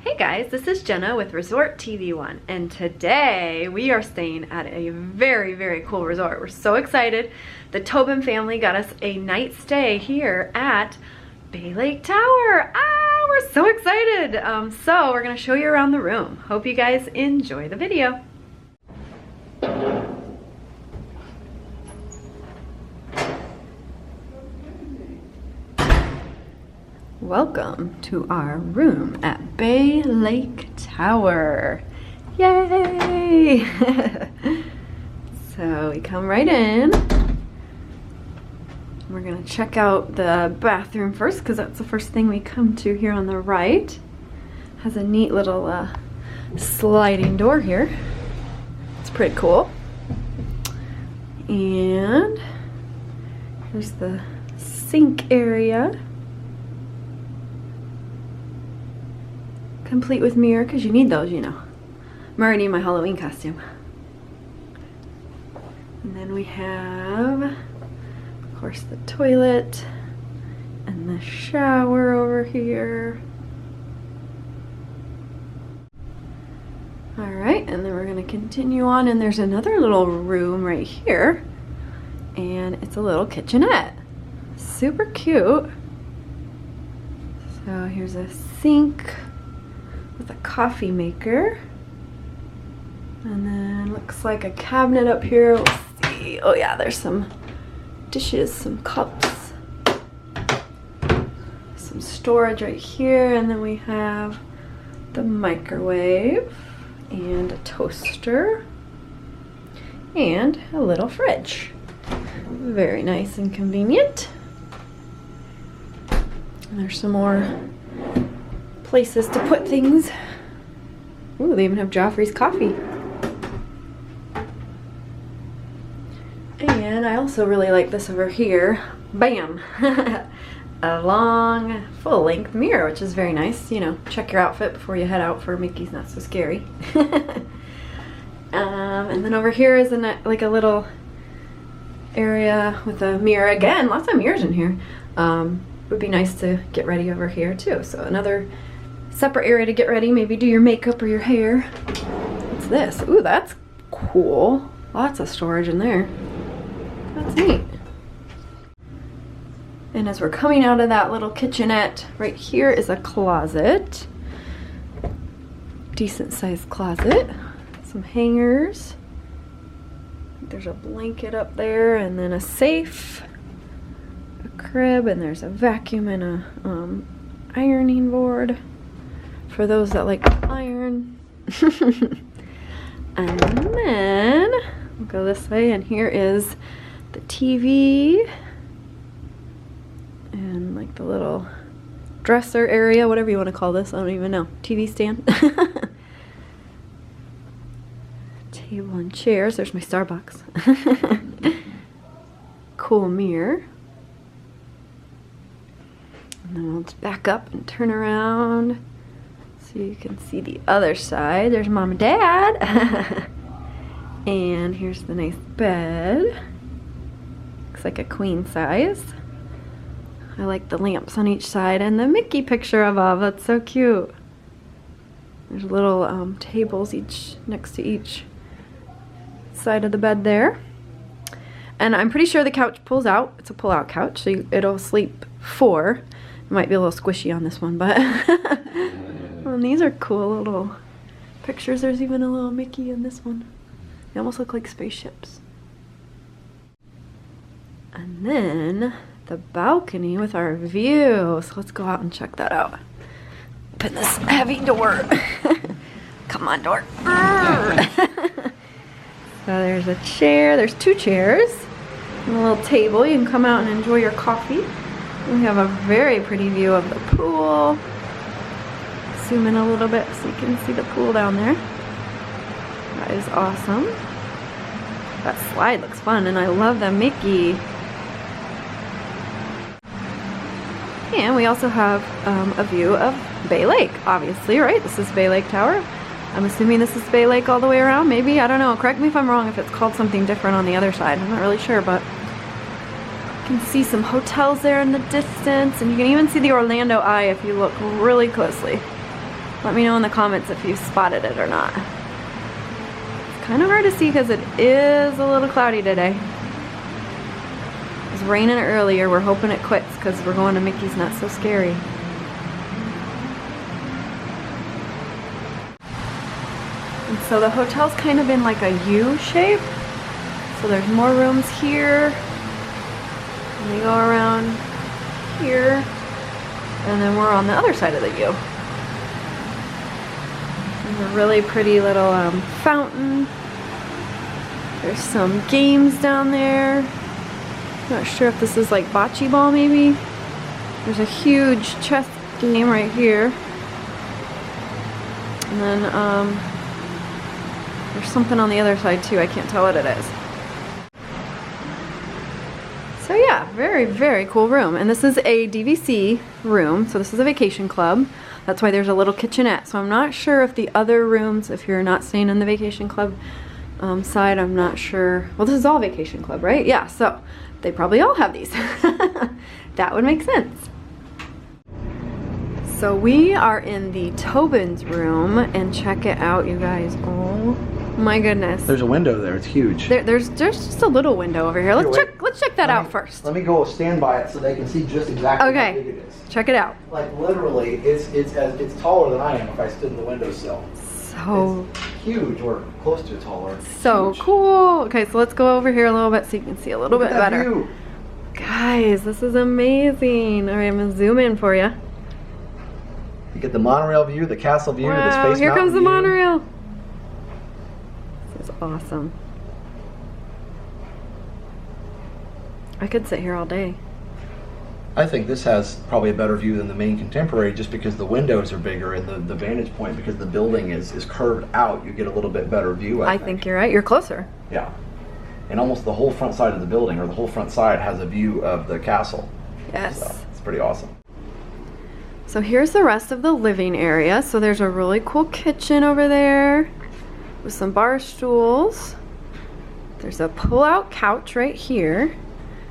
Hey guys, this is Jenna with Resort TV1, and today we are staying at a very, very cool resort. We're so excited. The Tobin family got us a night stay here at Bay Lake Tower. We're so excited. So we're gonna show you around the room. Hope you guys enjoy the video. Welcome to our room at Bay Lake Tower. Yay! So we come right in. We're gonna check out the bathroom first because that's the first thing we come to here on the right. Has a neat little sliding door here. It's pretty cool. And here's the sink area. Complete with mirror, because you need those, you know. I'm already in my Halloween costume. And then we have, of course, the toilet and the shower over here. Alright, and then we're going to continue on, and there's another little room right here. And it's a little kitchenette. Super cute. So here's a sink with a coffee maker, and then looks like a cabinet up here. We'll see. Oh yeah, there's some dishes, some cups, some storage right here, and then we have the microwave and a toaster and a little fridge. Very nice and convenient. And there's some more places to put things. Ooh, they even have Joffrey's coffee. And I also really like this over here. Bam! A long, full-length mirror, which is very nice. You know, check your outfit before you head out for Mickey's Not So Scary. And then over here is like a little area with a mirror. Again, lots of mirrors in here. Would be nice to get ready over here too. So another separate area to get ready, maybe do your makeup or your hair. What's this? Ooh, that's cool. Lots of storage in there. That's neat. And as we're coming out of that little kitchenette, right here is a closet. Decent sized closet. Some hangers. There's a blanket up there, and then a safe, a crib, and there's a vacuum and a ironing board for those that like to iron. And then we'll go this way, and here is the TV and like the little dresser area, whatever you want to call this. I don't even know. TV stand. Table and chairs. There's my Starbucks. Cool mirror. And then we'll back up and turn around so you can see the other side. There's Mom and Dad. And here's the nice bed. Looks like a queen size. I like the lamps on each side and the Mickey picture above. That's so cute. There's little tables next to each side of the bed there. And I'm pretty sure the couch pulls out. It's a pull-out couch, so it'll sleep 4. It might be a little squishy on this one, but and these are cool little pictures. There's even a little Mickey in this one. They almost look like spaceships. And then the balcony with our view. So let's go out and check that out. Open this heavy door. Come on, door. So there's a chair. There's 2 chairs. And a little table. You can come out and enjoy your coffee. We have a very pretty view of the pool. Zoom in a little bit so you can see the pool down there. That is awesome. That slide looks fun, and I love the Mickey. And we also have a view of Bay Lake, obviously, right? This is Bay Lake Tower. I'm assuming this is Bay Lake all the way around, maybe, I don't know. Correct me if I'm wrong if it's called something different on the other side. I'm not really sure, but you can see some hotels there in the distance, and you can even see the Orlando Eye if you look really closely. Let me know in the comments if you spotted it or not. It's kind of hard to see because it is a little cloudy today. It was raining earlier. We're hoping it quits because we're going to Mickey's Not So Scary. And so the hotel's kind of in like a U shape. So there's more rooms here. And they go around here. And then we're on the other side of the U. There's a really pretty little fountain. There's some games down there. Not sure if this is like bocce ball maybe. There's a huge chess game right here. And then there's something on the other side too. I can't tell what it is. So yeah, very, very cool room. And this is a DVC room. So this is a vacation club. That's why there's a little kitchenette. So I'm not sure if the other rooms, if you're not staying in the vacation club side, I'm not sure. Well, this is all vacation club, right? Yeah, so they probably all have these. That would make sense. So we are in the Tobin's room, and check it out, you guys. Oh my goodness. There's a window there. It's huge. There's just a little window over here. Let's check that out first. Let me go stand by it so they can see just exactly how big it is. Check it out. Like literally, it's taller than I am if I stood in the windowsill. So it's huge, or close to taller. So cool. Okay, so let's go over here a little bit so you can see a little bit better. View. Guys, this is amazing. All right, I'm gonna zoom in for you. You get the monorail view, the castle view, wow, the Space here Mountain comes the view. monorail. This is awesome. I could sit here all day. I think this has probably a better view than the main Contemporary just because the windows are bigger and the vantage point, because the building is curved out, you get a little bit better view, I think you're right. You're closer. Yeah. And almost the whole front side of the building, or the whole front side, has a view of the castle. Yes. So it's pretty awesome. So here's the rest of the living area. So there's a really cool kitchen over there with some bar stools. There's a pull-out couch right here.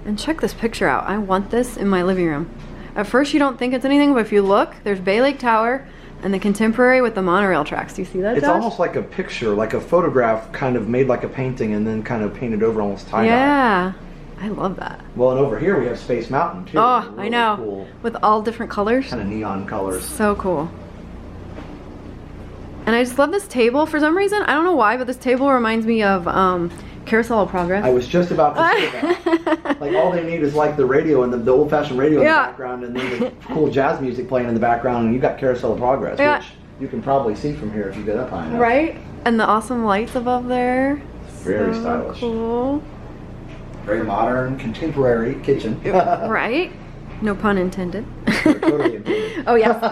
And check this picture out. I want this in my living room. At first you don't think it's anything, but if you look, there's Bay Lake Tower and the Contemporary with the monorail tracks. Do you see that, It's Josh? almost like a picture, like a photograph kind of made like a painting and then kind of painted over, almost tie-dye. Yeah, I love that. Well, and over here we have Space Mountain too. Oh, really I know. Cool, with all different colors. kind of neon colors. So cool. And I just love this table. For some reason, I don't know why, but this table reminds me of Carousel of Progress. I was just about to say that. Like all they need is like the radio and the old-fashioned radio in the background, and then the cool jazz music playing in the background, and you got Carousel of Progress, which you can probably see from here if you get up high enough. Right? And the awesome lights above there. Very so stylish. Cool. Very modern, contemporary kitchen. Right? No pun intended. Totally intended. Oh yes.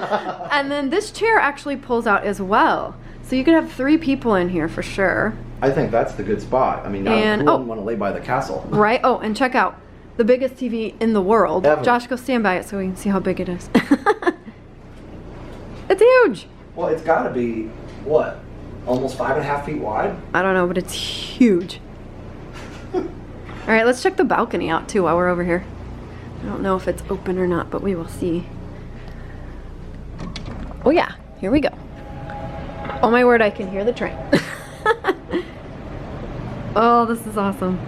And then this chair actually pulls out as well. So you could have 3 people in here for sure. I think that's the good spot. I mean, now who wouldn't want to lay by the castle? Right. Oh, and check out the biggest TV in the world. Ever. Josh, go stand by it so we can see how big it is. It's huge. Well, it's got to be, what, almost 5.5 feet wide? I don't know, but it's huge. All right, let's check the balcony out too while we're over here. I don't know if it's open or not, but we will see. Oh yeah, here we go. Oh my word, I can hear the train. Oh, this is awesome.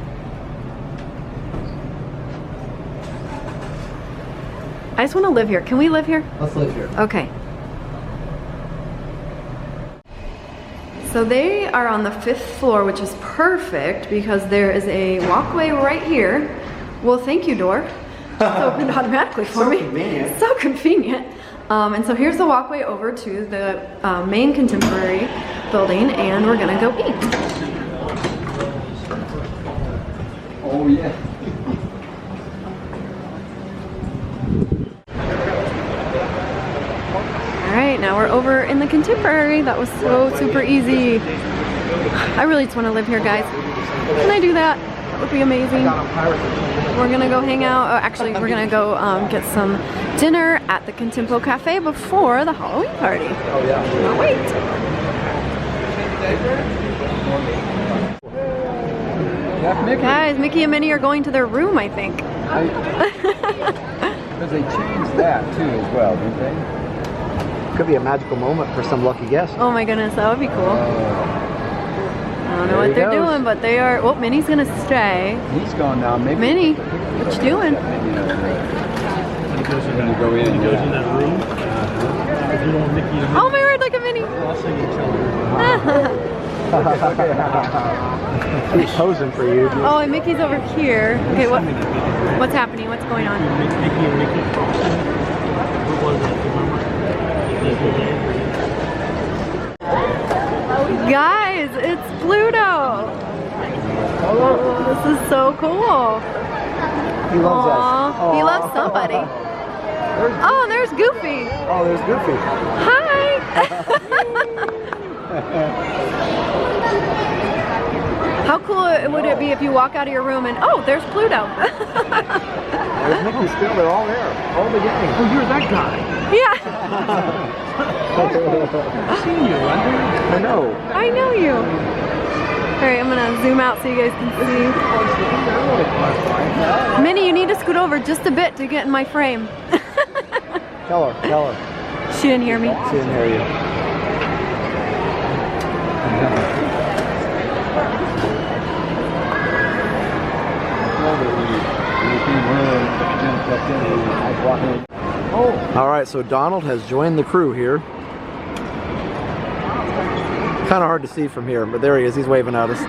I just want to live here. Can we live here? Let's live here. Okay. So they are on the 5th floor, which is perfect because there is a walkway right here. Well, thank you, door. It's opened automatically for me. So convenient. So convenient. And so here's the walkway over to the main Contemporary building, and we're gonna go eat. Oh yeah. All right, now we're over in the Contemporary. That was so super easy. I really just want to live here, guys. Can I do that? That would be amazing. We're gonna go hang out. Actually, we're gonna go get some dinner at the Contempo Cafe before the Halloween party. Oh yeah. Can't wait. Guys, Mickey and Minnie are going to their room, I think. Because they changed that too as well, didn't they? Could be a magical moment for some lucky guest. Oh my goodness, that would be cool. I don't know what they're doing, but they are. Oh, Minnie's gonna stay. He's gone now. Maybe. Minnie, what you doing? He goes in that room. Oh my word, look at Minnie. He's posing for you. Oh, and Mickey's over here. Okay, what's happening? What's going on? Mickey and Mickey Crossing. What was it? Guys, it's Pluto. Oh, this is so cool. He loves us. Aww, he loves somebody. Oh, there's Goofy. Oh, there's Goofy. Hi. How cool would it be if you walk out of your room and, oh, there's Pluto. There's Mickey still. They're all there. All the gang. Oh, you're that guy. Yeah. I've seen you, I know. I know you. All right, I'm gonna zoom out so you guys can see. Minnie, you need to scoot over just a bit to get in my frame. Tell her. She didn't hear me. She didn't hear you. All right, so Donald has joined the crew here. Kind of hard to see from here, but there he is. He's waving at us.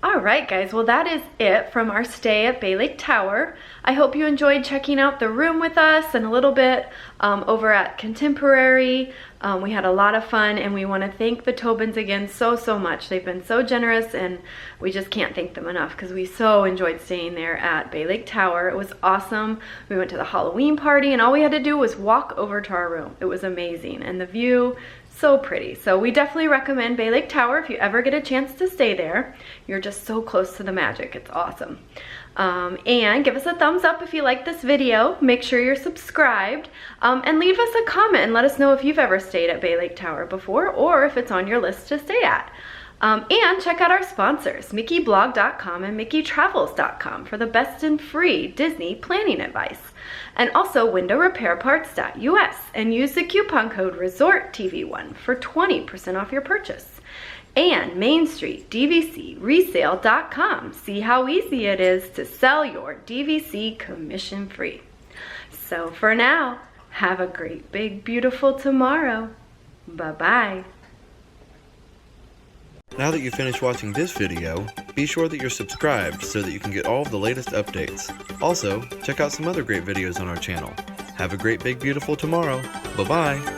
Alright guys, well that is it from our stay at Bay Lake Tower. I hope you enjoyed checking out the room with us and a little bit over at Contemporary. We had a lot of fun and we want to thank the Tobins again so much. They've been so generous and we just can't thank them enough because we so enjoyed staying there at Bay Lake Tower. It was awesome. We went to the Halloween party and all we had to do was walk over to our room. It was amazing and the view, so pretty. So we definitely recommend Bay Lake Tower if you ever get a chance to stay there. You're just so close to the magic. It's awesome. And give us a thumbs up if you like this video. Make sure you're subscribed and leave us a comment and let us know if you've ever stayed at Bay Lake Tower before or if it's on your list to stay at. And check out our sponsors, MickeyBlog.com and MickeyTravels.com for the best and free Disney planning advice. And also WindowRepairParts.us and use the coupon code RESORTTV1 for 20% off your purchase. And MainStreetDVCResale.com. See how easy it is to sell your DVC commission free. So for now, have a great, big, beautiful tomorrow. Bye-bye. Now that you've finished watching this video, be sure that you're subscribed so that you can get all of the latest updates. Also, check out some other great videos on our channel. Have a great, big, beautiful tomorrow. Bye-bye.